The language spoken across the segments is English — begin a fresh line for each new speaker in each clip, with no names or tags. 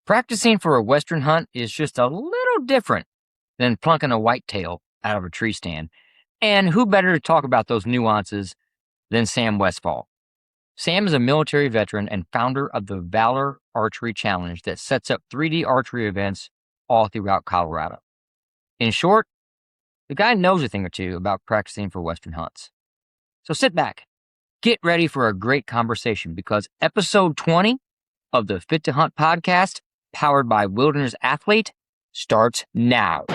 Practicing for a Western hunt is just a little different than plunking a whitetail out of a tree stand. And who better to talk about those nuances than Sam Westfall? Sam is a military veteran and founder of the Valor Archery Challenge that sets up 3D archery events all throughout Colorado. In short, the guy knows a thing or two about practicing for Western hunts. So sit back, get ready for a great conversation because episode 20 of the Fit to Hunt podcast, powered by Wilderness Athlete, starts now.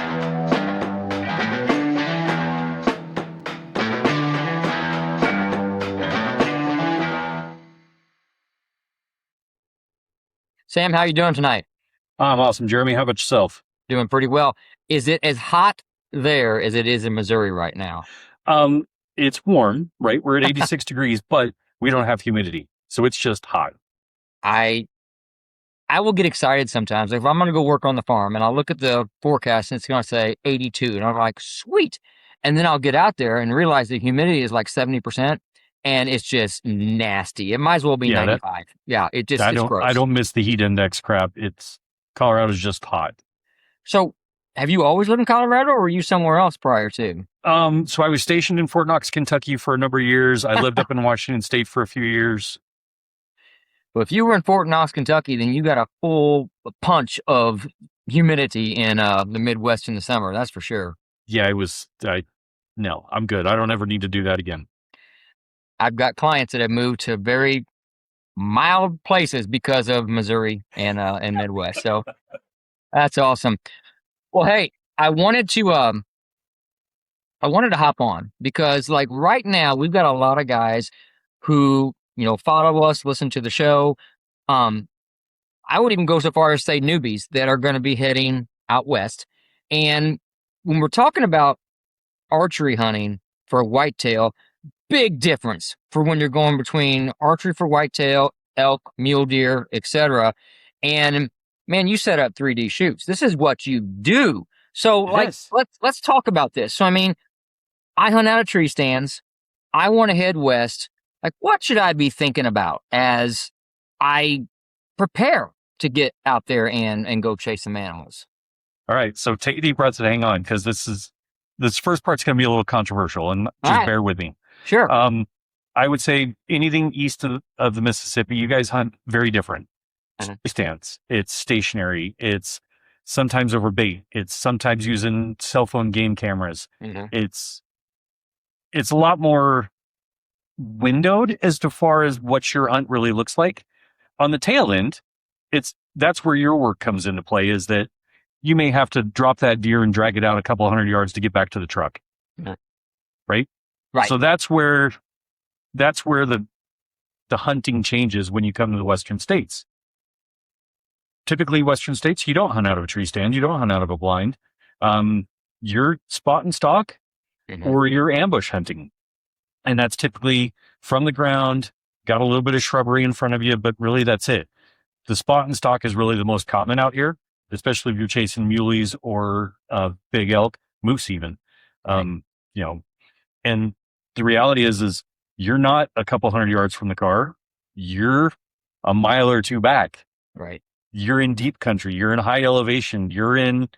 Sam, how you doing tonight?
I'm awesome, Jeremy. How about yourself?
Doing pretty well. Is it as hot there as it is in Missouri right now?
It's warm, right? We're at 86 degrees, but we don't have humidity. So it's just hot.
I will get excited sometimes. If I'm going to go work on the farm and I'll look at the forecast and it's going to say 82 and I'm like, sweet. And then I'll get out there and realize the humidity is like 70% and it's just nasty. It might as well be 95. It's gross.
I don't miss the heat index crap. Colorado's just hot.
So have you always lived in Colorado or were you somewhere else prior to?
So I was stationed in Fort Knox, Kentucky for a number of years. I lived up in Washington State for a few years.
But if you were in Fort Knox, Kentucky, then you got a full punch of humidity in the Midwest in the summer. That's for sure.
Yeah, no, I'm good. I don't ever need to do that again.
I've got clients that have moved to very mild places because of Missouri and Midwest. So that's awesome. Well, hey, I wanted to hop on because like right now we've got a lot of guys who, follow us, listen to the show. I would even go so far as say newbies that are going to be heading out west. And when we're talking about archery hunting for whitetail, big difference for when you're going between archery for whitetail, elk, mule deer, etc. And man, you set up 3D shoots. This is what you do. So let's talk about this. So, I hunt out of tree stands. I want to head west. Like, what should I be thinking about as I prepare to get out there and go chase some animals?
All right. So take a deep breath and hang on because this first part's going to be a little controversial and just bear with me.
Sure.
I would say anything east of the Mississippi, you guys hunt very different. Stands. It's stationary. It's sometimes over bait. It's sometimes using cell phone game cameras.
Mm-hmm.
It's a lot more windowed as to far as what your hunt really looks like. On the tail end, that's where your work comes into play, is that you may have to drop that deer and drag it out a couple hundred yards to get back to the truck.
Mm-hmm.
Right? So that's where the hunting changes when you come to the Western states. Typically, Western states, you don't hunt out of a tree stand. You don't hunt out of a blind. You're spot and stalk,
mm-hmm.
or you're ambush hunting. And that's typically from the ground, got a little bit of shrubbery in front of you, but really that's it. The spot and stalk is really the most common out here, especially if you're chasing muleys or big elk, moose even. And the reality is you're not a couple hundred yards from the car. You're a mile or two back.
Right.
You're in deep country. You're in high elevation. You're in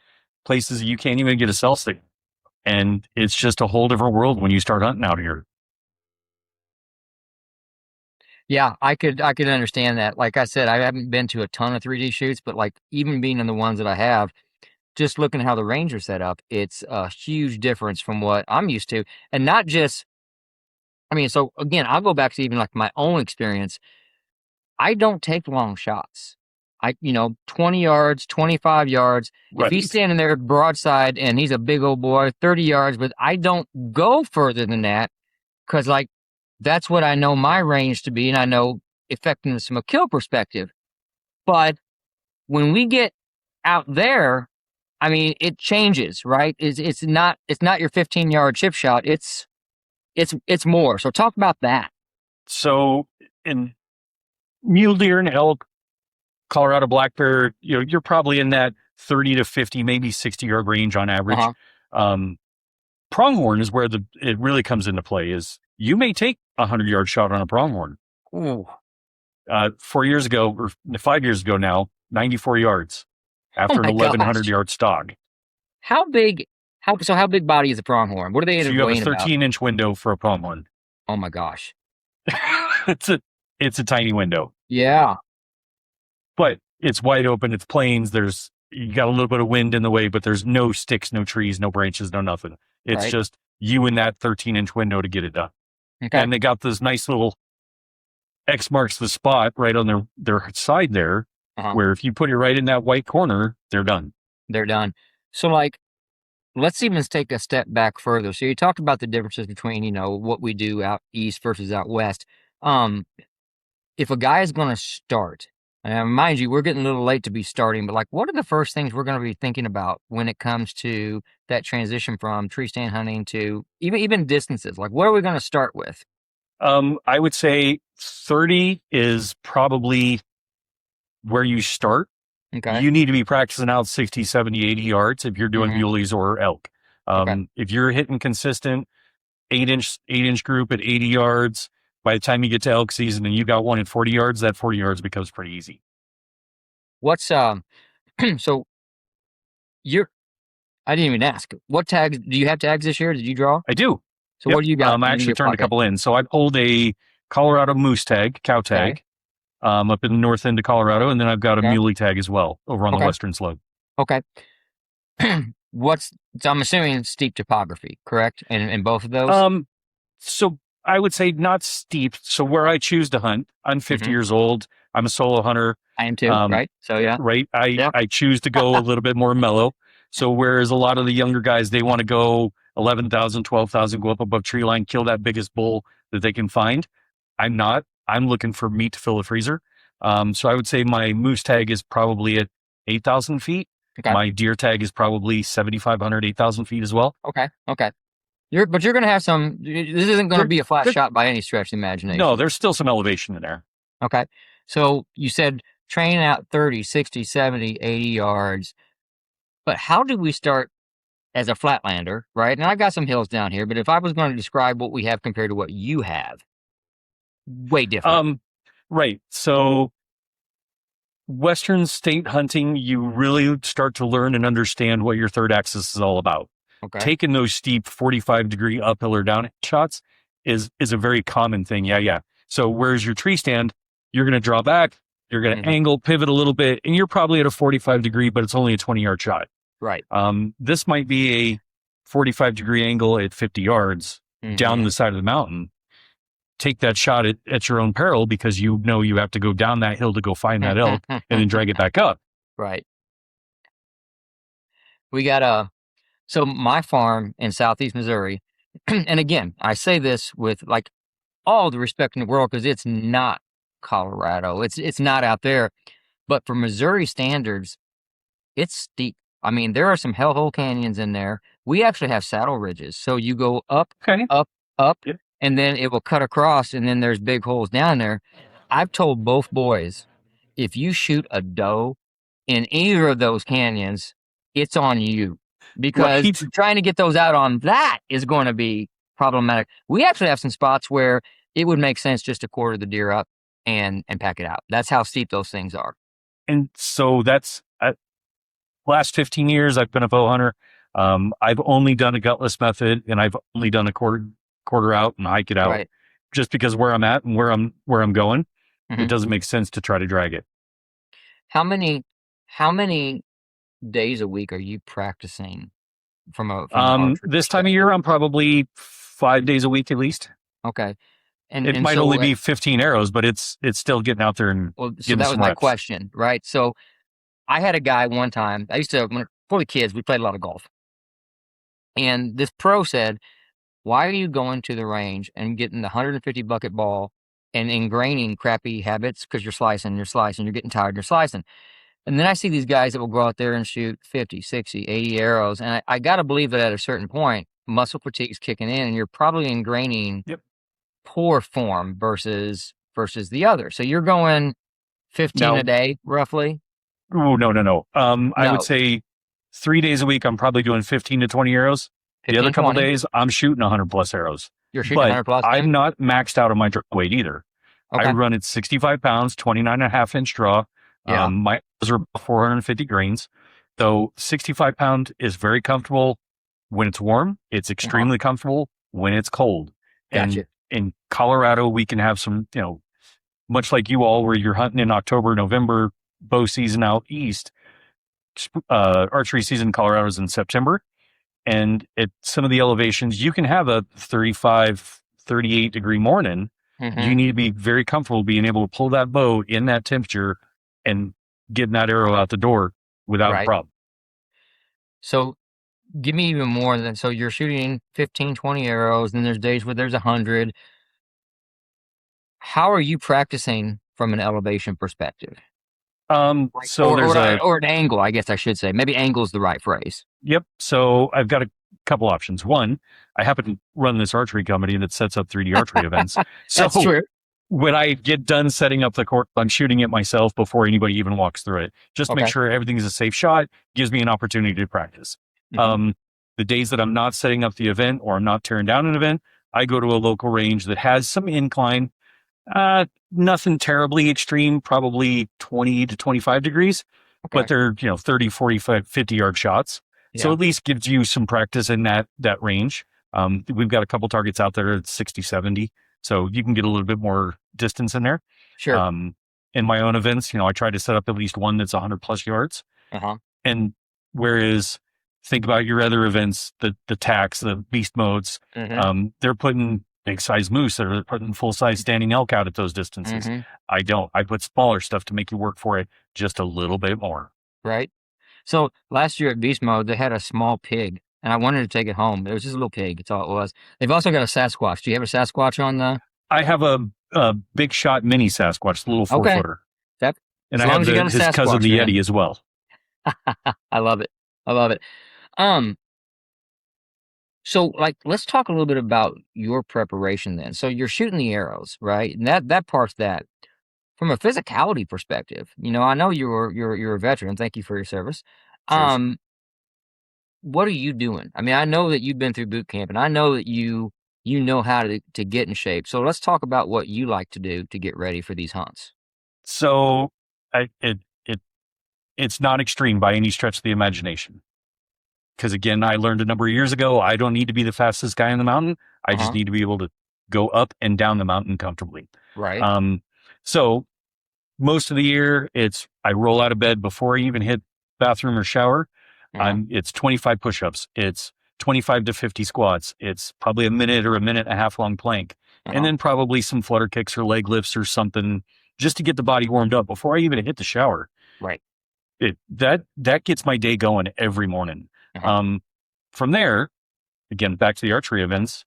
places you can't even get a cell signal. And it's just a whole different world when you start hunting out here.
Yeah, I could understand that. Like I said, I haven't been to a ton of 3D shoots, but like even being in the ones that I have, just looking at how the range are set up, it's a huge difference from what I'm used to. And not just, so again, I'll go back to even like my own experience. I don't take long shots. 20 yards, 25 yards.
Right.
If he's standing there broadside and he's a big old boy, 30 yards, but I don't go further than that because like that's what I know my range to be, and I know effectiveness from a kill perspective. But when we get out there, it changes, right? It's not your 15-yard chip shot. It's more. So talk about that.
So in mule deer and elk, Colorado black bear, you're probably in that 30 to 50, maybe 60-yard range on average.
Uh-huh.
Pronghorn is where it really comes into play. Is you may take a 100-yard shot on a pronghorn.
Ooh.
4 years ago, or 5 years ago now, 94 yards
Oh
after an
my
1,100
gosh.
yard stalk.
How big? How big body is a pronghorn? What do they
So
end up
you have a
weighing about?
13-inch window for a pronghorn.
Oh my gosh.
it's a it's a tiny window,
Yeah.
but it's wide open. It's plains. You got a little bit of wind in the way, but there's no sticks, no trees, no branches, no nothing. It's
Right.
just you in that 13-inch window to get it done.
Okay.
And they got this nice little X marks the spot right on their side there,
Uh-huh.
where if you put it right in that white corner, they're done.
They're done. So like, let's even take a step back further. So you talked about the differences between, what we do out east versus out west. If a guy is going to start, and mind you, we're getting a little late to be starting, but like, what are the first things we're going to be thinking about when it comes to that transition from tree stand hunting to even distances? Like, what are we going to start with?
I would say 30 is probably where you start.
Okay.
You need to be practicing out 60, 70, 80 yards if you're doing muleys or elk.
Okay.
If you're hitting consistent 8-inch group at 80 yards, by the time you get to elk season and you got one at 40 yards, that 40 yards becomes pretty easy.
What's so I didn't even ask. What tags do you have tags this year? Did you draw?
I do.
So what do you got?
I
in
actually
your
turned a
pocket?
couple in. So I pulled a Colorado moose tag, cow tag, up in the north end of Colorado, and then I've got a muley tag as well over on the western slope.
Okay. So I'm assuming steep topography, correct? In both of those?
So I would say not steep. So where I choose to hunt, I'm 50 years old. I'm a solo hunter.
I am too, right? So yeah.
Right. I choose to go a little bit more mellow. So whereas a lot of the younger guys, they want to go 11,000, 12,000, go up above tree line, kill that biggest bull that they can find. I'm not. I'm looking for meat to fill the freezer. So I would say my moose tag is probably at 8,000 feet.
Okay.
My deer tag is probably 7,500, 8,000 feet as well.
Okay. You're going to have some. This isn't going to be a flat shot by any stretch of the imagination.
No, there's still some elevation in there.
Okay. So you said train out 30, 60, 70, 80 yards. But how do we start as a flatlander, right? And I've got some hills down here, but if I was going to describe what we have compared to what you have, way different.
Right. So Western state hunting, you really start to learn and understand what your third axis is all about.
Okay.
Taking those steep 45-degree uphill or down shots is a very common thing. Yeah. So whereas your tree stand, you're going to draw back, you're going to angle, pivot a little bit, and you're probably at a 45-degree, but it's only a 20-yard shot.
Right.
This might be a 45-degree angle at 50 yards down the side of the mountain. Take that shot at your own peril because you know you have to go down that hill to go find that elk and then drag it back up.
Right. We got so my farm in southeast Missouri, and again, I say this with like all the respect in the world because it's not Colorado. It's not out there. But for Missouri standards, it's steep. I mean, there are some hellhole canyons in there. We actually have saddle ridges. So you go up, up, and then it will cut across, and then there's big holes down there. I've told both boys, if you shoot a doe in either of those canyons, it's on you. Because trying to get those out on that is going to be problematic. We actually have some spots where it would make sense just to quarter the deer up and pack it out. That's how steep those things are.
And so that's last 15 years I've been a bow hunter. I've only done a gutless method, and I've only done a quarter out and hike it out, just because where I'm at and where I'm going, it doesn't make sense to try to drag it.
How many days a week are you practicing from
this time of year? I'm probably 5 days a week at least.
Okay.
And it might only be 15 arrows, but it's still getting out there and
so that was my question, right? So I had a guy one time, for the kids, we played a lot of golf. And this pro said, why are you going to the range and getting the 150 bucket ball and ingraining crappy habits? Because you're slicing, you're getting tired, you're slicing. And then I see these guys that will go out there and shoot 50, 60, 80 arrows. And I got to believe that at a certain point, muscle fatigue is kicking in and you're probably ingraining poor form versus the other. So you're going 15 a day, roughly?
Oh, no. I would say 3 days a week, I'm probably doing 15 to 20 arrows.
15,
the other couple
20.
days, I'm shooting 100 plus arrows.
You're shooting 100 plus?
I'm not maxed out on my draw weight either. Okay. I run at 65 pounds, 29.5-inch draw.
Yeah.
My arrows are about 450 grains. So 65 pound is very comfortable when it's warm. It's
Uh-huh.
extremely comfortable when it's cold. And
Gotcha.
in Colorado, we can have some, much like you all, where you're hunting in October, November, bow season out east. Archery season in Colorado is in September. And at some of the elevations, you can have a 35, 38-degree morning. You
Hmm.
need to be very comfortable being able to pull that bow in that temperature and getting that arrow out the door without a
Right.
problem.
So give me even more than, so you're shooting 15, 20 arrows, and there's days where there's 100. How are you practicing from an elevation perspective? Like,
So there's
or an angle, I guess I should say. Maybe angle is the right phrase.
yep. So I've got a couple options. One, I happen to run this archery company that sets up 3D archery events.
That's
So
true.
when I get done setting up the court, I'm shooting it myself before anybody even walks through it. Just to make
Okay.
sure everything's a safe shot, gives me an opportunity to practice.
Hmm.
Um, the days that I'm not setting up the event or I'm not tearing down an event, I go to a local range that has some incline, nothing terribly extreme, probably 20 to 25 degrees, but
Okay.
they're, 30, 45, 50-yard shots. So
Yeah.
at least gives you some practice in that range. We've got a couple targets out there at 60, 70. So you can get a little bit more distance in there.
Sure.
Um, in my own events, I try to set up at least one that's 100 plus yards.
Uh-huh.
And whereas think about your other events, the tacks, the beast modes,
Hmm.
they're putting big size moose, they're putting full size standing elk out at those distances.
Hmm.
I don't. I put smaller stuff to make you work for it just a little bit more.
Right. So last year at Beast Mode, they had a small pig, and I wanted to take it home. It was just a little pig. That's all it was. They've also got a Sasquatch. Do you have a Sasquatch on the?
I have a big shot mini Sasquatch, the little 4
Okay.
footer,
That,
and
as
I
long
have
as you got a
his cousin,
Sasquatch,
the
man.
Yeti, as well.
I love it. I love it. Um, so like let's talk a little bit about your preparation then. So you're shooting the arrows, right? And that part's that. From a physicality perspective, I know you're a veteran. Thank you for your service.
Cheers.
Um, what are you doing? I mean, I know that you've been through boot camp, and I know that you know how to get in shape. So let's talk about what you like to do to get ready for these hunts.
So I, it's not extreme by any stretch of the imagination. Because again, I learned a number of years ago, I don't need to be the fastest guy in the mountain. I just
Uh-huh.
need to be able to go up and down the mountain comfortably.
Right.
Um, so most of the year, I roll out of bed before I even hit bathroom or shower.
Uh-huh.
It's 25 push-ups. It's 25 to 50 squats. It's probably a minute or a minute and a half long plank, and
Uh-huh.
then probably some flutter kicks or leg lifts or something just to get the body warmed up before I even hit the shower.
Right.
That gets my day going every morning.
Uh-huh.
Um, from there, again, back to the archery events,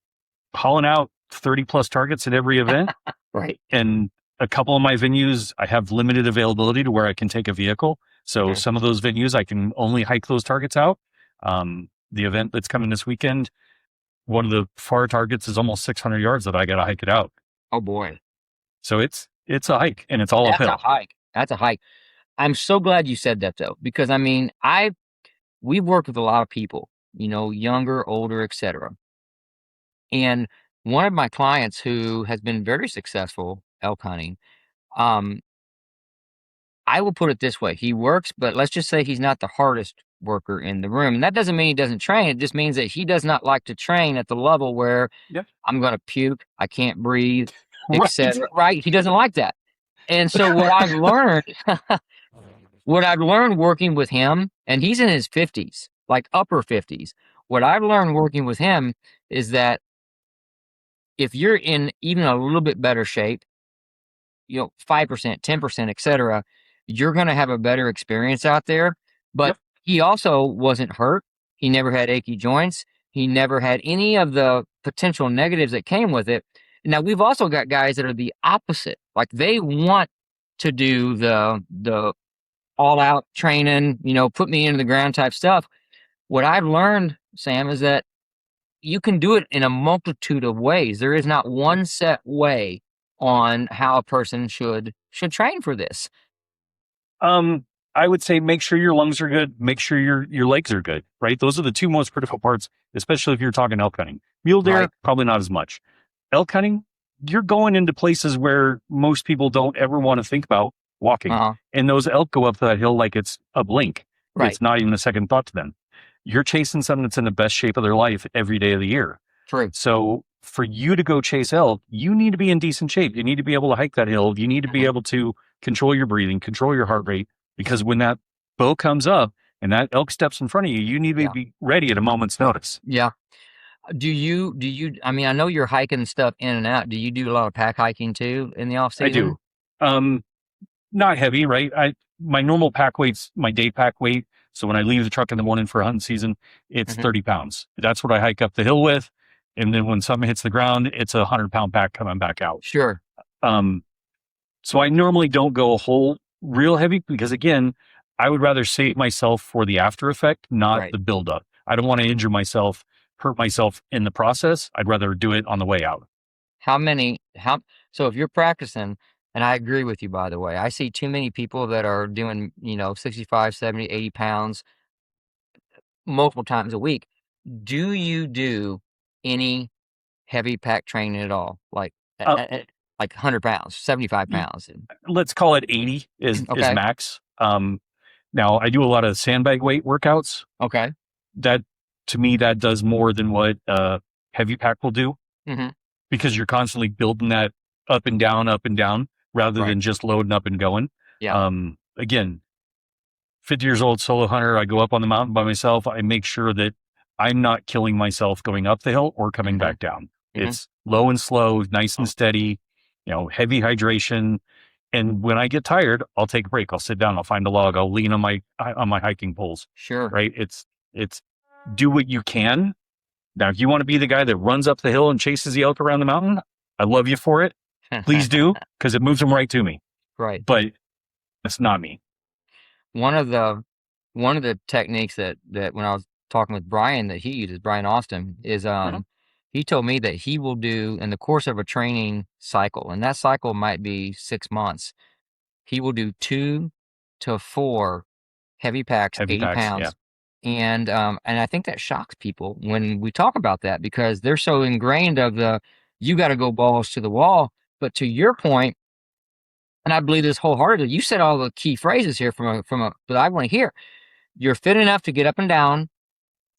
hauling out 30 plus targets at every event.
Right.
And a couple of my venues, I have limited availability to where I can take a vehicle. So
Mhm.
some of those venues, I can only hike those targets out. The event that's coming this weekend, one of the far targets is almost 600 yards that I got to hike it out.
Oh boy.
So it's a hike and it's all
That's a
uphill.
hike. That's a hike. I'm so glad you said that though, because I mean, we've worked with a lot of people, younger, older, etc. And one of my clients who has been very successful elk hunting, um, I will put it this way. He works, but let's just say he's not the hardest worker in the room. And that doesn't mean he doesn't train. It just means that he does not like to train at the level where
Yeah.
I'm going to puke, I can't breathe,
Right.
etc. Right? He doesn't like that. And so what I've learned, what I've learned working with him, and he's in his 50s, like upper 50s. What I've learned working with him is that if you're in even a little bit better shape, 5%, 10%, etc., you're going to have a better experience out there. But
Yep.
he also wasn't hurt. He never had achy joints. He never had any of the potential negatives that came with it. Now, we've also got guys that are the opposite. Like they want to do the all out training, put me into the ground type stuff. What I've learned, Sam, is that you can do it in a multitude of ways. There is not one set way on how a person should train for this.
Um, I would say make sure your lungs are good, make sure your legs are good, right? Those are the two most critical parts, especially if you're talking elk hunting. Mule deer,
Right.
probably not as much. Elk hunting, you're going into places where most people don't ever want to think about. walking.
Uh-huh.
And those elk go up that hill like it's a blink.
Right.
It's not even a second thought to them. You're chasing something that's in the best shape of their life every day of the year.
True.
So for you to go chase elk, you need to be in decent shape. You need to be able to hike that hill. You need to be
Mhm.
able to control your breathing, control your heart rate, because when that bow comes up and that elk steps in front of you, you need to
Yeah.
be ready at a moment's notice.
Yeah. I mean, I know you're hiking stuff in and out. Do you do a lot of pack hiking too in the off
I
season?
do. Um, Not heavy, right? My normal pack weight's my day pack weight. So when I leave the truck in the morning for hunting season, it's
Hmm.
30 pounds. That's what I hike up the hill with. And then when something hits the ground, it's a 100-pound pack coming back out.
Sure.
Um, so I normally don't go a whole real heavy because again, I would rather save myself for the after effect, not
Right.
the buildup. I don't want to injure myself, hurt myself in the process. I'd rather do it on the way out.
So if you're practicing, and I agree with you, by the way, I see too many people that are doing, 65, 70, 80 pounds multiple times a week. Do you do any heavy pack training at all?
Uh,
Like 100 pounds, 75
y-
pounds?
let's call it 80 is
Okay.
max. Now I do a lot of sandbag weight workouts.
Okay.
That to me, that does more than what heavy pack will do
Hmm.
because you're constantly building that up and down rather
Right.
than just loading up and going.
Yeah.
Again, 50 years old solo hunter. I go up on the mountain by myself. I make sure that I'm not killing myself going up the hill or coming
Hmm.
back down.
Hmm.
It's low and slow, nice and steady, heavy hydration. And when I get tired, I'll take a break. I'll sit down. I'll find a log. I'll lean on my hiking poles.
Sure.
Right. It's do what you can. Now, if you want to be the guy that runs up the hill and chases the elk around the mountain, I love you for it. Please do because it moves them right to me.
Right.
But that's not me.
One of the one of the techniques that when I was talking with Brian that he uses, Brian Austin, is
Mhm.
he told me that he will do in the course of a training cycle, and that cycle might be 6 months. He will do 2 to 4 heavy packs,
Heavy
80
packs. Yeah.
pounds. And I think that shocks people when we talk about that because they're so ingrained of you got to go balls to the wall. But to your point, and I believe this wholeheartedly, you said all the key phrases here that I want to hear. You're fit enough to get up and down.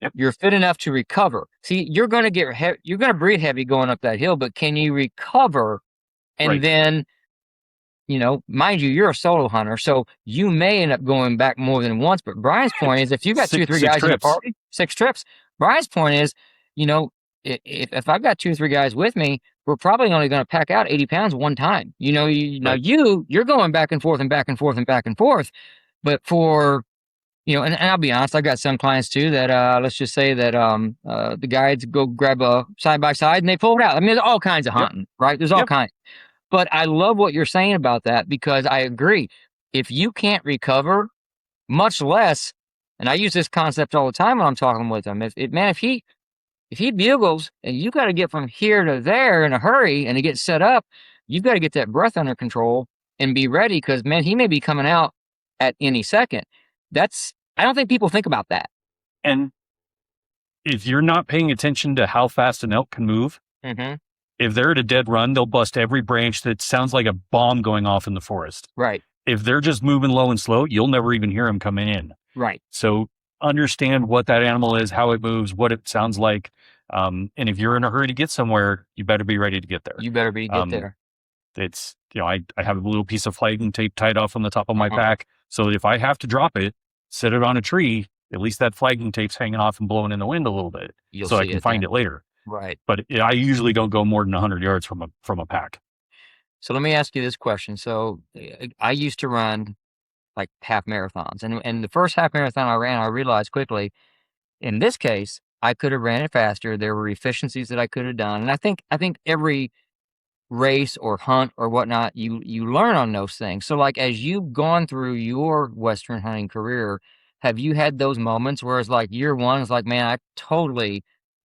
Yep.
You're fit enough to recover. See, you're going to you're going to breathe heavy going up that hill, but can you recover? And
Right.
then, mind you, you're a solo hunter, so you may end up going back more than once. But Brian's point is, if you got two or three
Six
guys in a
trips.
party, 6 trips. Brian's point is, you know, if I've got 2 or 3 guys with me, we're probably only going to pack out 80 pounds one time. Now
Right.
you're going back and forth and back and forth and back and forth. But for and I'll be honest, I've got some clients too that let's just say that the guides go grab a side by side and they pull it out. I mean, there's all kinds of
Yep.
hunting, right? There's all
Yep.
kinds. But I love what you're saying about that because I agree. If you can't recover, much less, and I use this concept all the time when I'm talking with him. If he bugles and you got to get from here to there in a hurry and to get set up, you've got to get that breath under control and be ready because man, he may be coming out at any second. I don't think people think about that.
And if you're not paying attention to how fast an elk can move,
Mm-hmm.
if they're at a dead run, they'll bust every branch that sounds like a bomb going off in the forest.
Right.
If they're just moving low and slow, you'll never even hear them coming in.
Right.
So understand what that animal is, how it moves, what it sounds like. And if you're in a hurry to get somewhere, you better be ready to get there.
You better get
Um,
there.
it's, I have a little piece of flagging tape tied off on the top of my
Uh-huh.
pack. So if I have to drop it, set it on a tree, at least that flagging tape's hanging off and blowing in the wind a little bit.
You'll
So I
see
can
it
find
then.
it later.
Right.
But I usually don't go more than 100 yards from a pack.
So let me ask you this question. So I used to run like half marathons, and the first half marathon I ran, I realized quickly, in this case, I could have ran it faster. There were efficiencies that I could have done, and I think every race or hunt or whatnot, you learn on those things. So like as you've gone through your Western hunting career, have you had those moments where it's like year one is like, man, I totally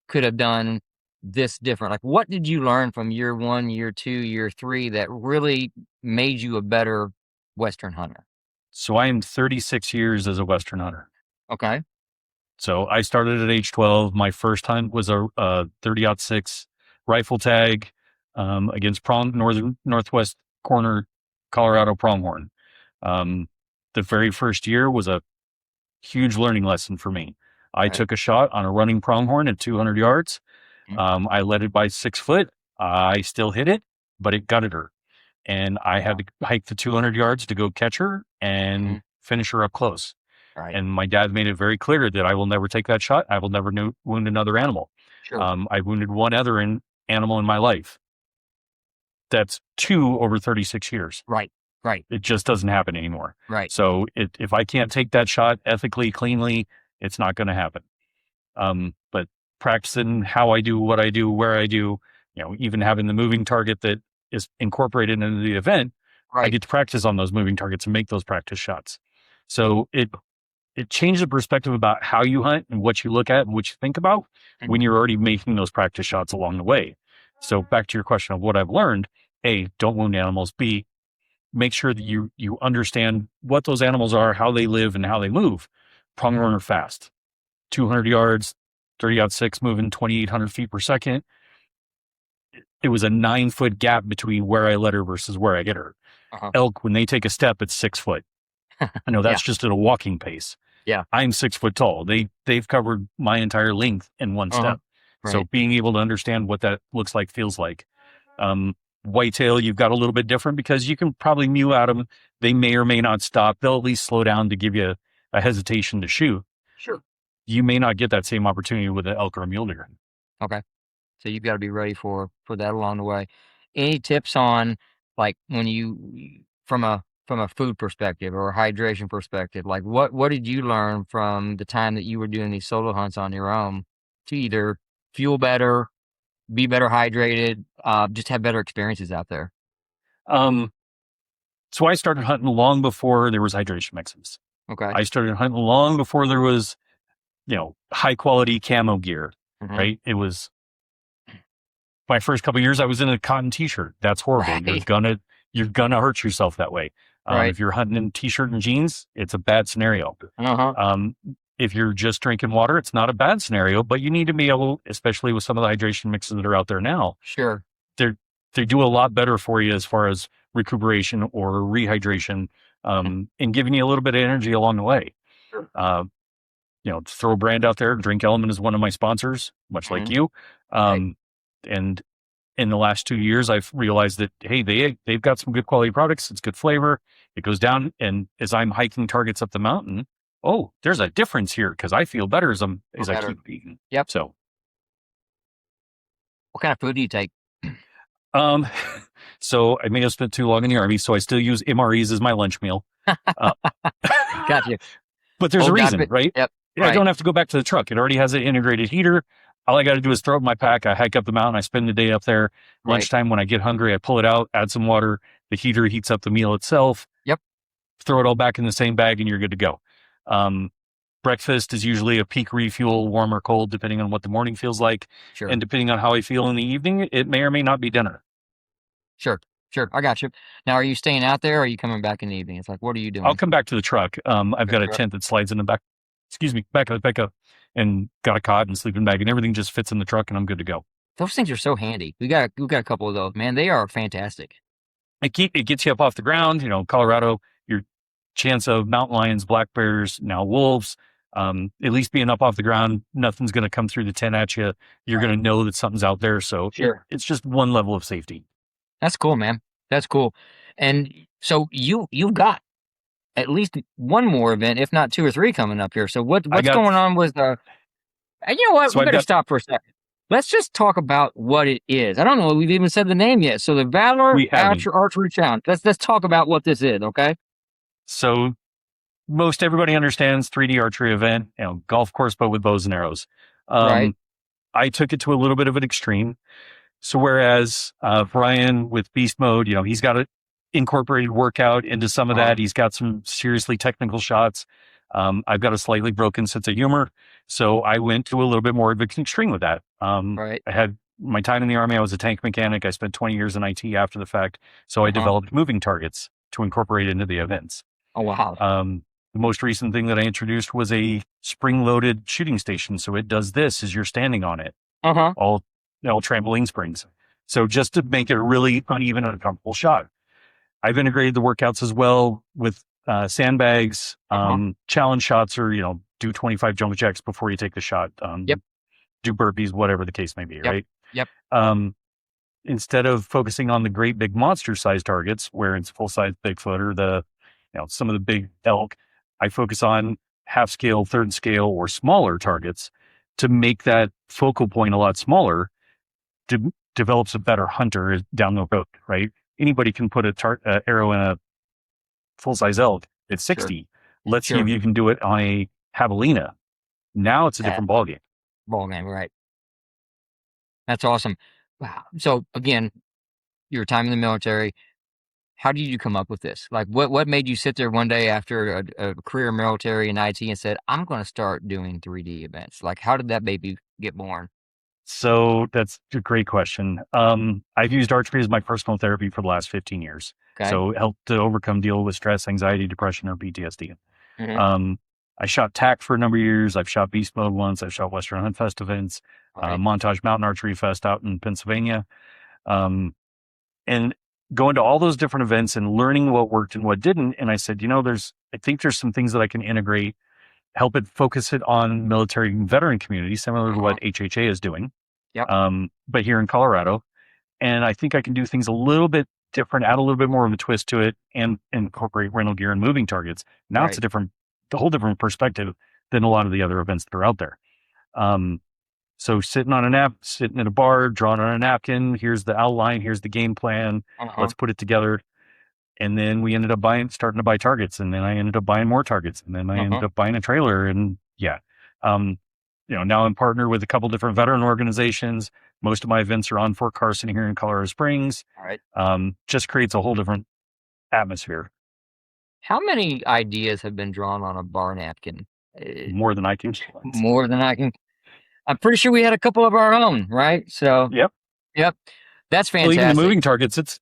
could have done this different? Like what did you learn from year one, year two, year three that really made you a better Western hunter?
So I am 36 years as a Western hunter.
Okay.
So I started at age 12. My first hunt was a 30-06 rifle tag against northwest corner Colorado pronghorn. The very first year was a huge learning lesson for me. I
Right.
took a shot on a running pronghorn at 200 yards.
Mhm.
I led it by 6 foot. I still hit it, but it gutted her. And I had
Wow.
to hike the 200 yards to go catch her and
Mhm.
finish her up close.
Right.
And my dad made it very clear that I will never take that shot. I will never wound another animal.
Sure.
I wounded one other animal in my life. That's two over 36 years.
Right. Right.
It just doesn't happen anymore.
Right.
So if I can't take that shot ethically, cleanly, it's not going to happen. But practicing how I do, what I do, where I do, even having the moving target that is incorporated into the event, I
Right.
get to practice on those moving targets and make those practice shots. So it changed the perspective about how you hunt and what you look at and what you think about when
Mhm.
you're already making those practice shots along the way. So back to your question of what I've learned, A, don't wound animals. B, make sure that you understand what those animals are, how they live and how they move. Pronghorn are fast, 200 yards, 30-06 moving 2,800 feet per second. It was a 9 foot gap between where I let her versus where I get her.
Uh-huh.
Elk, when they take a step, it's 6 foot.
Yeah.
That's just at a walking pace.
Yeah.
I'm 6 foot tall. They've covered my entire length in one
Uh-huh.
step. So
Right.
being able to understand what that looks like, feels like. Um, Whitetail, you've got a little bit different because you can probably mew at them. They may or may not stop. They'll at least slow down to give you a hesitation to shoot.
Sure.
You may not get that same opportunity with an elk or a mule deer.
Okay. So you've got to be ready for that along the way. Any tips on like when from a food perspective or a hydration perspective, like what did you learn from the time that you were doing these solo hunts on your own to either fuel better, be better hydrated, just have better experiences out there?
Um, so I started hunting long before there was hydration mixes.
Okay.
I started hunting long before there was, high quality camo gear,
Hmm.
right? It was my first couple of years, I was in a cotton t-shirt. That's horrible.
Right.
You're gonna hurt yourself that way.
Right.
If you're hunting in t-shirt and jeans, it's a bad scenario.
Uh-huh.
Um, if you're just drinking water, it's not a bad scenario, but you need to be able, especially with some of the hydration mixes that are out there now,
Sure.
they're, they do a lot better for you as far as recuperation or rehydration,
Mhm.
and giving you a little bit of energy along the way.
Sure.
Uh, to throw a brand out there, Drink Element is one of my sponsors, much like
Mhm.
you.
Right.
And in the last 2 years, I've realized that, hey, they've got some good quality products. It's good flavor. It goes down, and as I'm hiking targets up the mountain, oh, there's a difference here because I feel better
Feel
as I
better.
keep eating.
Yep.
So,
What kind of food do you take?
um, so I may have spent too long in the army, so I still use MREs as my lunch meal. Uh,
Gotcha.
but there's
Oh,
a
God,
reason,
but
right?
yep.
Yeah, I
Right.
don't have to go back to the truck. It already has an integrated heater. All I got to do is throw it in my pack. I hike up the mountain. I spend the day up there.
Right.
Lunchtime, when I get hungry, I pull it out, add some water. The heater heats up the meal itself.
Yep.
Throw it all back in the same bag, and you're good to go. Um, Breakfast is usually a peak refuel, warm or cold, depending on what the morning feels like.
Sure.
And depending on how I feel in the evening, it may or may not be dinner.
Sure. Sure. I got you. Now, are you staying out there or are you coming back in the evening? It's like, what are you
I'll
doing?
come back to the truck. I've
Good
got a
truck.
tent that slides in the back, back of the pickup, and got a cot and sleeping bag, and everything just fits in the truck, and I'm good to go.
Those things are so handy. We got a couple of those, man. They are fantastic.
It gets you up off the ground. Colorado, your chance of mountain lions, black bears, now wolves, at least being up off the ground, nothing's going to come through the tent at you. You're
Right.
going to know that something's out there. So
Sure.
it's just one level of safety.
That's cool, man. That's cool. And so you've got at least one more event, if not two or three, coming up here. So
I
what's
got,
going on with the? And you know what?
so
We
I've
better
got,
stop for a second. Let's just talk about what it is. I don't know. We've even said the name yet. So the Valor
we haven't.
Archery Challenge. Let's talk about what this is, okay?
So most everybody understands 3D archery event, golf course, but with bows and arrows.
Right.
I took it to a little bit of an extreme. So whereas Brian with Beast Mode, he's got an incorporated workout into some of
Uh-huh.
that. He's got some seriously technical shots. I've got a slightly broken sense of humor. So I went to a little bit more of an extreme with that.
Right.
I had my time in the Army. I was a tank mechanic. I spent 20 years in IT after the fact. So I
Uh-huh.
developed moving targets to incorporate into the events.
Oh, wow.
The most recent thing that I introduced was a spring-loaded shooting station. So it does this as you're standing on it,
Uh-huh.
all trampoline springs. So just to make it a really uneven and uncomfortable shot. I've integrated the workouts as well with sandbags,
Uh-huh.
challenge shots, or do 25 jump jacks before you take the shot.
Yep.
Do burpees, whatever the case may be,
Yep.
right?
Yep.
Um, Instead of focusing on the great big monster size targets, where it's full size Bigfoot or some of the big elk, I focus on half scale, third scale, or smaller targets to make that focal point a lot smaller. Develops a better hunter down the road, right? Anybody can put a arrow in a full size elk at
Sure.
60. Let's see if
Sure.
you can do it on a javelina. Now it's a
Uh,
different ballgame.
ball game, right? That's awesome. Wow. So again, your time in the military. How did you come up with this? Like, what made you sit there one day after a career military in IT and said, "I'm going to start doing 3D events"? Like, how did that baby get born?
So that's a great question. I've used archery as my personal therapy for the last 15 years.
Okay.
So it helped to deal with stress, anxiety, depression, or PTSD.
Hmm.
Um, I shot TAC for a number of years. I've shot Beast Mode once. I've shot Western Hunt Fest events,
All right.
Montage Mountain Archery Fest out in Pennsylvania. And going to all those different events and learning what worked and what didn't. And I said, I think there's some things that I can integrate, help it focus it on military and veteran community, similar to
Uh-huh.
what HHA is doing.
Yep.
But here in Colorado. And I think I can do things a little bit different, add a little bit more of a twist to it, and incorporate rental gear and moving targets. Now it's
Right.
a whole different perspective than a lot of the other events that are out there. So sitting at a bar, drawing on a napkin, here's the outline, here's the game plan,
Uh-huh.
let's put it together. And then we ended up starting to buy targets, and then I ended up buying more targets, and then I ended
Uh-huh.
up buying a trailer, and yeah. Um, now I'm partnered with a couple different veteran organizations. Most of my events are on Fort Carson here in Colorado Springs.
All right.
Just creates a whole different atmosphere,
How many ideas have been drawn on a bar napkin? Uh,
more than I can.
more than I can. I'm pretty sure we had a couple of our own, right? So,
Yep.
yep, that's
Well, even the
fantastic.
moving targets, it's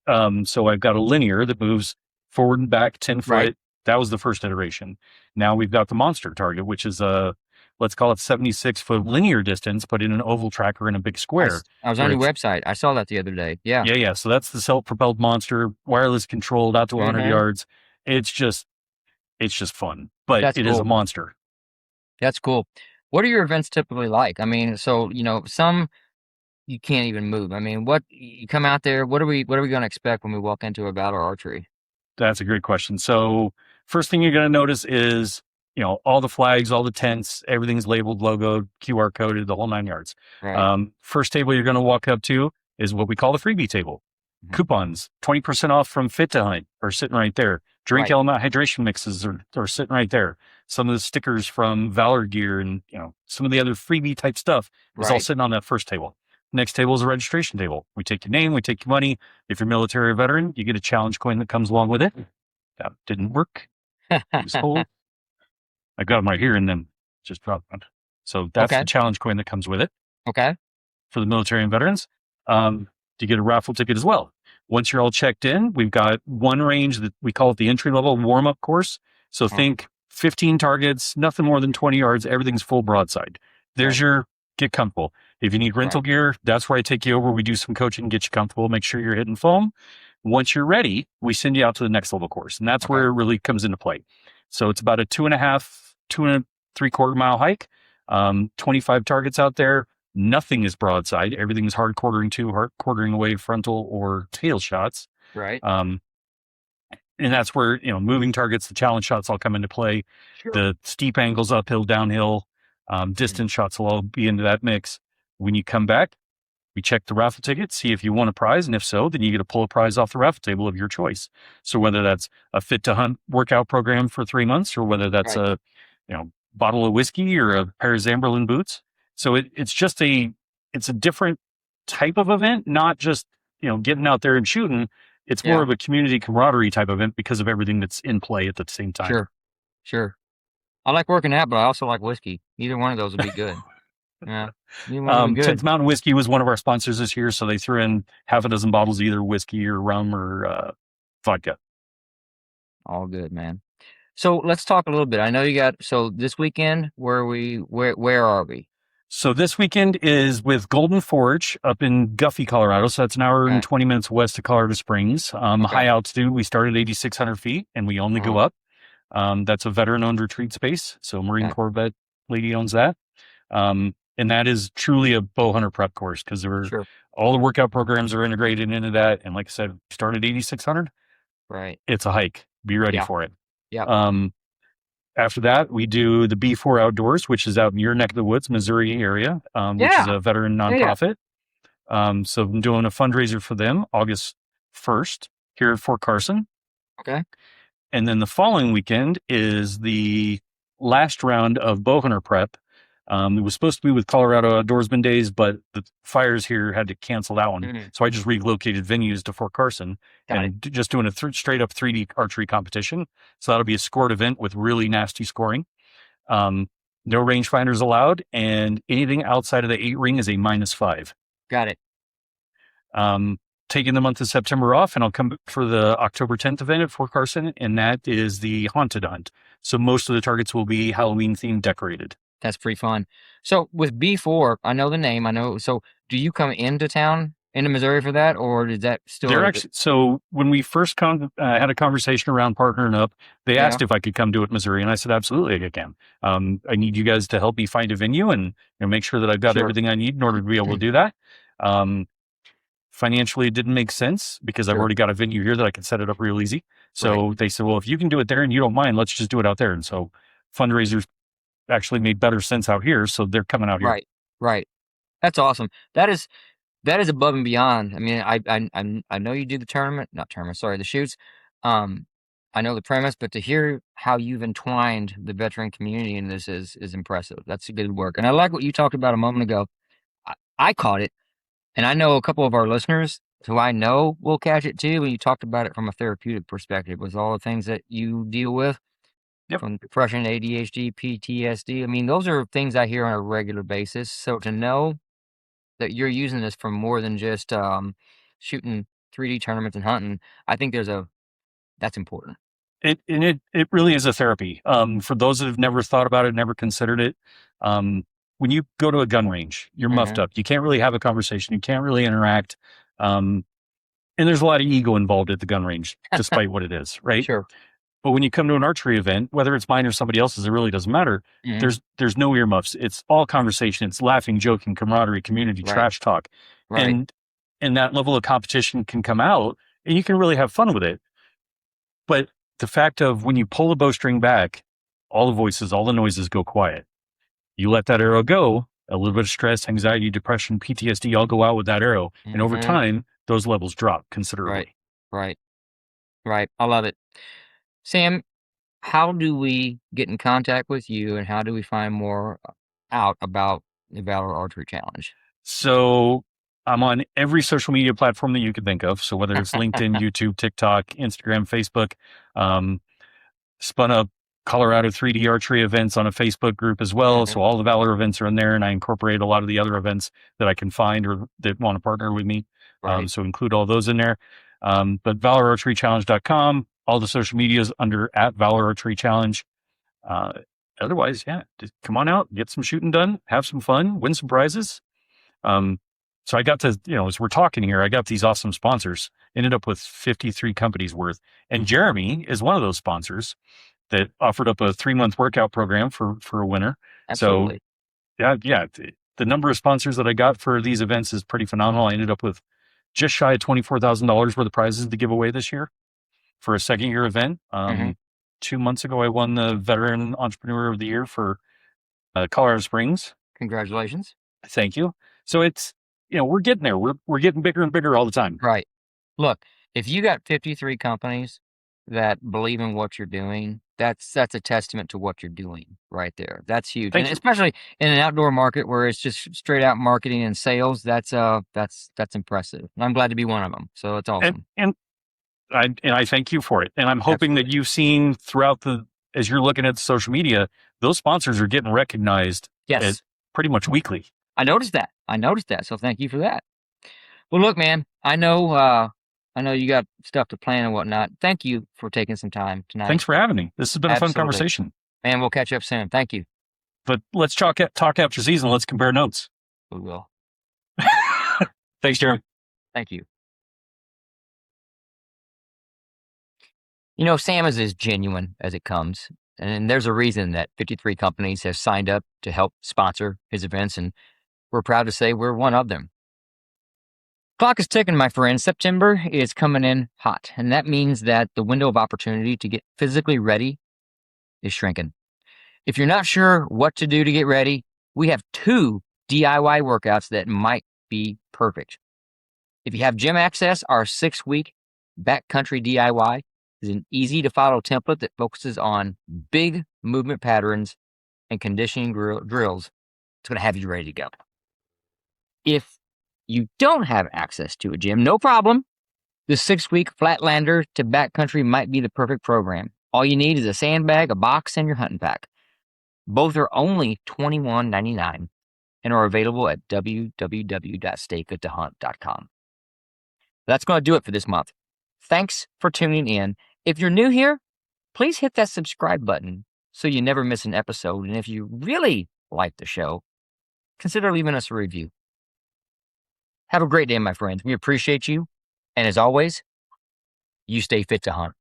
so I've got a linear that moves forward and back 10 foot.
Right.
That was the first iteration. Now we've got the monster target, which is let's call it 76-foot linear distance, but in an oval tracker in a big square.
I was on
where
your
it's-
website. I saw that the other day. Yeah.
Yeah. So that's the self-propelled monster, wireless controlled out to 100
Mhm.
yards. It's just fun, but
That's
it is a
cool.
monster.
That's cool. What are your events typically like? I mean, so, some you can't even move. I mean, what you come out there, what are we going to expect when we walk into a battle archery?
That's a great question. So first thing you're going to notice is, all the flags, all the tents, everything's labeled, logoed, QR coded, the whole 9 yards.
Right.
First table you're going to walk up to is what we call the freebie table.
Mhm.
Coupons, 20% off from Fit to Hunt are sitting right there. Drink
Right.
element hydration mixes are sitting right there. Some of the stickers from Valor Gear and, some of the other freebie type stuff is all
Right.
sitting on that first table. Next table is a registration table. We take your name, we take your money. If you're military or veteran, you get a challenge coin that comes along with it. That didn't work. It was cool. I got them right here and then just dropped it. So that's
Okay.
the challenge coin that comes with it
Okay.
for the military and veterans. You get a raffle ticket as well. Once you're all checked in, we've got one range that we call it the entry level warm up course. So think 15 targets, nothing more than 20 yards. Everything's full broadside. There's
Right.
your get comfortable. If you need rental gear, that's where I take you over. We do some coaching, get you comfortable, make sure you're hitting foam. Once you're ready, we send you out to the next level course. And that's where it really comes into play. So it's about a 2.5-2.75 mile hike, 25 targets out there. Nothing is broadside. Everything is hard quartering away frontal or tail shots.
Right.
And that's where, moving targets, the challenge shots all come into play.
Sure.
The steep angles, uphill, downhill, distance shots will all be into that mix. When you come back, we check the raffle ticket, see if you won a prize. And if so, then you get to pull a prize off the raffle table of your choice. So whether that's a Fit to Hunt workout program for 3 months, or whether that's
Right.
a, bottle of whiskey or a pair of Zamberlin boots. So it's a different type of event, not just, getting out there and shooting. It's more
Yeah.
of a community camaraderie type event because of everything that's in play at the same time.
Sure. Sure. I like working out, but I also like whiskey. Either one of those would be good. Yeah. Either one would be
10th
good.
Mountain Whiskey was one of our sponsors this year. So they threw in half a dozen bottles, of either whiskey or rum or vodka.
All good, man. So let's talk a little bit. I know so this weekend, where are we?
So this weekend is with Golden Forge up in Guffey, Colorado. So that's an hour and 20 minutes west of Colorado Springs. High altitude. We start at 8,600 feet and we only go up. That's a veteran-owned retreat space. So Marine
Okay.
Corps vet lady owns that. And that is truly a bow hunter prep course because
Sure.
all the workout programs are integrated into that. And like I said, start at 8,600.
Right.
It's a hike. Be ready
Yeah.
for it.
Yeah.
Um, After that, we do the B4 Outdoors, which is out in your neck of the woods, Missouri area, which is
Yeah.
a veteran
Yeah. Yeah.
nonprofit. So I'm doing a fundraiser for them August 1st here at Fort Carson.
Okay.
And then the following weekend is the last round of bowhunter prep. It was supposed to be with Colorado Outdoorsman Days, but the fires here had to cancel that one.
Mhm.
So I just relocated venues to Fort Carson
Got it.
and just doing a straight up 3D archery competition. So that'll be a scored event with really nasty scoring. Um, no rangefinders allowed, and anything outside of the 8 ring is a -5.
Got it.
Um, Taking the month of September off, and I'll come for the October 10th event at Fort Carson, and that is the Haunted Hunt. So most of the targets will be Halloween themed decorated.
That's pretty fun. So with B4, I know the name. I know. So do you come into town, into Missouri for that, or is that
They're
still?
actually, so when we first had a conversation around partnering up, they
Yeah.
asked if I could come do it in Missouri, and I said absolutely I can. I need you guys to help me find a venue and make sure that I've got
Sure.
everything I need in order to be able to do that. Financially, it didn't make sense because I've
Sure.
already got a venue here that I can set it up real easy. So
Right.
they said, well, if you can do it there and you don't mind, let's just do it out there. And so fundraisers actually made better sense out here. So they're coming out here.
Right. Right. That's awesome. That is above and beyond. I mean, I know you do the tournament, not tournament, sorry, the shoots. Um, I know the premise, but to hear how you've entwined the veteran community in this is impressive. That's good work. And I like what you talked about a moment ago. I caught it, and I know a couple of our listeners who I know will catch it too. When you talked about it from a therapeutic perspective, with all the things that you deal with,
Yep.
from depression, ADHD, PTSD. I mean, those are things I hear on a regular basis. So to know that you're using this for more than just shooting 3D tournaments and hunting, I think that's important.
It really is a therapy. For those that have never thought about it, never considered it, when you go to a gun range, you're muffed
Hmm.
up. You can't really have a conversation. You can't really interact. And there's a lot of ego involved at the gun range, despite what it is, right?
Sure.
But when you come to an archery event, whether it's mine or somebody else's, it really doesn't matter.
Hmm.
There's no earmuffs. It's all conversation. It's laughing, joking, camaraderie, community,
Right.
trash talk,
Right.
and that level of competition can come out, and you can really have fun with it. But the fact of when you pull the bowstring back, all the voices, all the noises go quiet. You let that arrow go, a little bit of stress, anxiety, depression, PTSD all go out with that arrow. And over
Hmm.
time, those levels drop considerably.
Right. Right. Right. I love it. Sam, how do we get in contact with you, and how do we find more out about the Valor Archery Challenge?
So I'm on every social media platform that you could think of. So whether it's LinkedIn, YouTube, TikTok, Instagram, Facebook, um, spun up Colorado 3D archery events on a Facebook group as well.
Hmm.
So all the Valor events are in there, and I incorporate a lot of the other events that I can find or that want to partner with me.
Right.
So include all those in there. But valorarcherychallenge.com, all the social medias under at Valor Archery Challenge. Uh, Otherwise, yeah, just come on out, get some shooting done, have some fun, win some prizes. Um, so I got to, as we're talking here, I got these awesome sponsors, ended up with 53 companies worth. And Jeremy is one of those sponsors that offered up a 3-month workout program for a winner. So
Absolutely.
yeah, the number of sponsors that I got for these events is pretty phenomenal. I ended up with just shy of $24,000 worth of prizes to give away this year for a second year event.
Hmm.
2 months ago, I won the Veteran Entrepreneur of the Year for Colorado Springs.
Congratulations.
Thank you. So it's, we're getting there. We're getting bigger and bigger all the time.
Right. Look, if you got 53 companies that believe in what you're doing, that's a testament to what you're doing right there. That's huge. And
Thank you.
especially in an outdoor market where it's just straight out marketing and sales, that's impressive. And I'm glad to be one of them. So it's awesome.
And I thank you for it. And I'm hoping that
Absolutely.
you've seen throughout as you're looking at the social media, those sponsors are getting recognized
Yes.
pretty much weekly.
I noticed that. So thank you for that. Well, look, man, I know you got stuff to plan and whatnot. Thank you for taking some time tonight.
Thanks for having me. This has been a fun
Absolutely.
conversation.
Man, we'll catch up soon. Thank you.
But let's talk after season. Let's compare notes.
We will.
Thanks, Jeremy.
Thank you. Sam is as genuine as it comes. And there's a reason that 53 companies have signed up to help sponsor his events, and we're proud to say we're one of them. Clock is ticking, my friend. September is coming in hot, and that means that the window of opportunity to get physically ready is shrinking. If you're not sure what to do to get ready, we have 2 DIY workouts that might be perfect. If you have gym access, our 6-week backcountry DIY is an easy-to-follow template that focuses on big movement patterns and conditioning drills. It's going to have you ready to go. If you don't have access to a gym, no problem. The 6-week Flatlander to Backcountry might be the perfect program. All you need is a sandbag, a box, and your hunting pack. Both are only $21.99 and are available at www.staygoodtohunt.com. That's going to do it for this month. Thanks for tuning in. If you're new here, please hit that subscribe button so you never miss an episode. And if you really like the show, consider leaving us a review. Have a great day, my friends. We appreciate you. And as always, you stay fit to hunt.